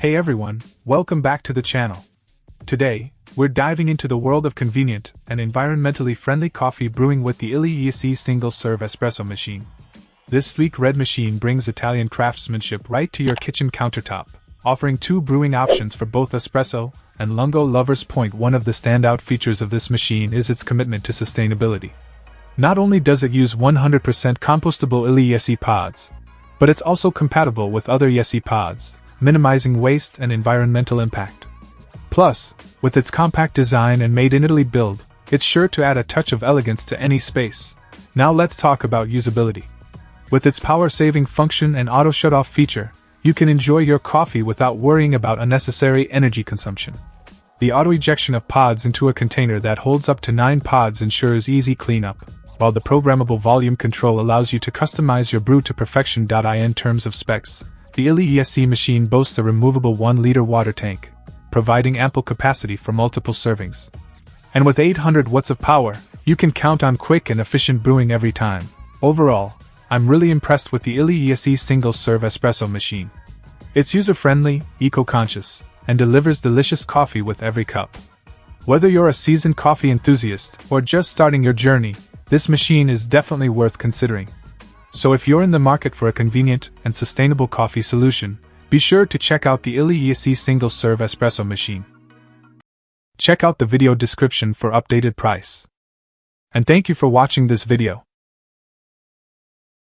Hey everyone, welcome back to the channel. Today, we're diving into the world of convenient and environmentally friendly coffee brewing with the Illy ESE single-serve espresso machine. This sleek red machine brings Italian craftsmanship right to your kitchen countertop, offering two brewing options for both espresso and lungo lovers. One of the standout features of this machine is its commitment to sustainability. Not only does it use 100% compostable Illy ESE pods, but it's also compatible with other ESE pods, minimizing waste and environmental impact. Plus, with its compact design and made-in-Italy build, it's sure to add a touch of elegance to any space. Now let's talk about usability. With its power-saving function and auto shut-off feature, you can enjoy your coffee without worrying about unnecessary energy consumption. The auto-ejection of pods into a container that holds up to 9 pods ensures easy cleanup, while the programmable volume control allows you to customize your brew to perfection. In terms of specs, the Illy ESE machine boasts a removable 1-liter water tank, providing ample capacity for multiple servings. And with 800 watts of power, you can count on quick and efficient brewing every time. Overall, I'm really impressed with the Illy ESE single-serve espresso machine. It's user-friendly, eco-conscious, and delivers delicious coffee with every cup. Whether you're a seasoned coffee enthusiast or just starting your journey, this machine is definitely worth considering. So if you're in the market for a convenient and sustainable coffee solution, be sure to check out the Illy ESE single-serve espresso machine. Check out the video description for updated price. And thank you for watching this video.